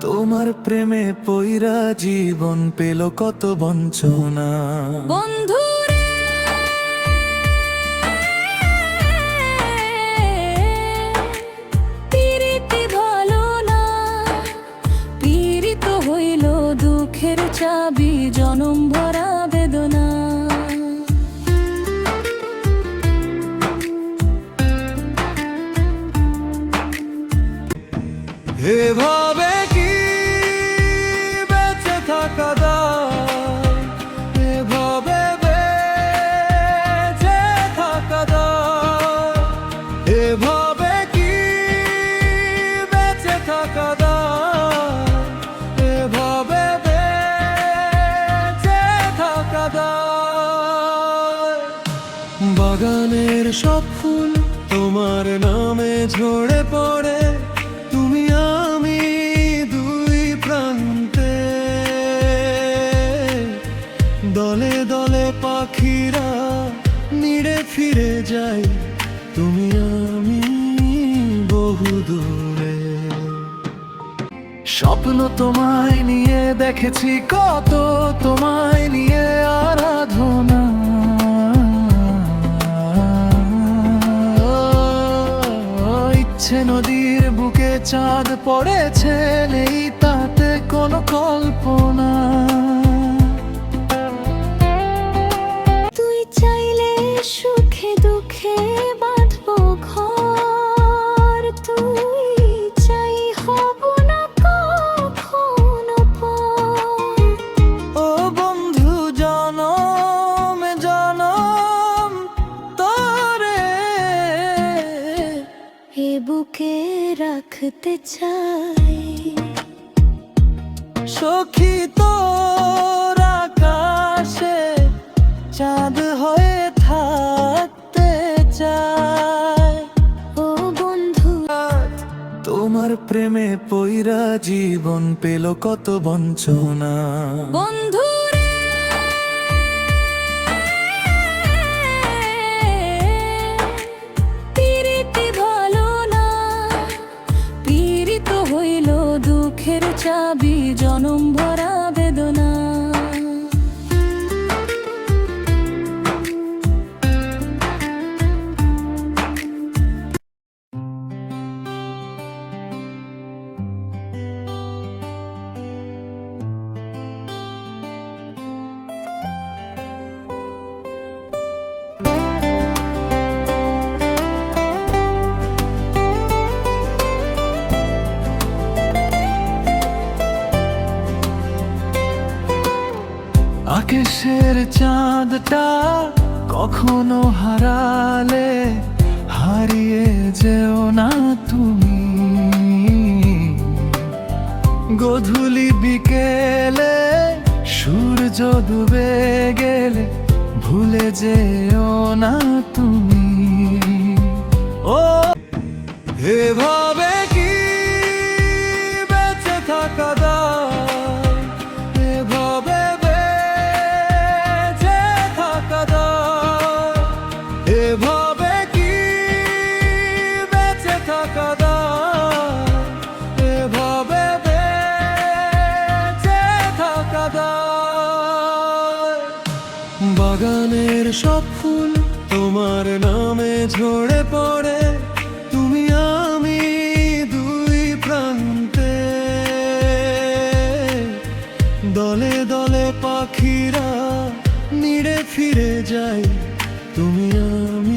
তোমার প্রেমে পইরা জীবন পেল কত বঞ্চনা। বন্ধু রে, পীড়িতি ভালো না, পীড়িত হইল দুঃখের চাবি, জনম ভরা বেদনা। এভাবে কি বেঁচে থাকা যায়, এভাবে বেঁচে থাকা যায়, এভাবে কি বেঁচে থাকা যায়, এভাবে বেঁচে থাকা যায়। বাগানের সব ফুল তোমার নামে ঝরে পড়ে, তুমি আমি দুই প্রান্তে, দলে দলে পাখিরা নিড়ে ফিরে যাই, তুমি আমি বহু দূরে। স্বপ্ন তোমায় নিয়ে দেখেছি কত, তোমায় নিয়ে আরাধনা। ইচ্ছে নদীর বুকে চাঁদ পড়েছে, নেই তাতে কোনো কল্পনা। তুই চাইলে সুখে দুঃখে বাঁধবো ঘর, তুই চাই হব না কখনো পর। ও বন্ধু জনম জনম তোরে এ বুকে রাখতে চাই, সখী তোর আকাশে চাঁদ হয়ে থাকতে চায়। ও বন্ধু তোমার প্রেমে পইরা জীবন পেল কত বঞ্চনা। বন্ধু রে, পীড়িতি ভালো না, পীড়িত হইল দুঃখের চাবি, জনম ভরা বেদনা। আকাশের চাঁদটা কখনো হারালে, হারিয়ে যেও না তুমি। গধূলি বিকেলে সূর্য ডুবে গেলে, ভুলে যেও না তুমি। ও এভাবে কি বেঁচে থাকা যায়, এভাবে বেঁচে থাকা যায়, এভাবে কি বেঁচে থাকা যায়, এভাবে বেঁচে থাকা যায়। বাগানের সব ফুল তোমার নামে ঝরে পড়ে, তুমি আমি দুই প্রান্তে, দলে দলে পাখিরা নিড়ে ফিরে যাই, তুমি আমি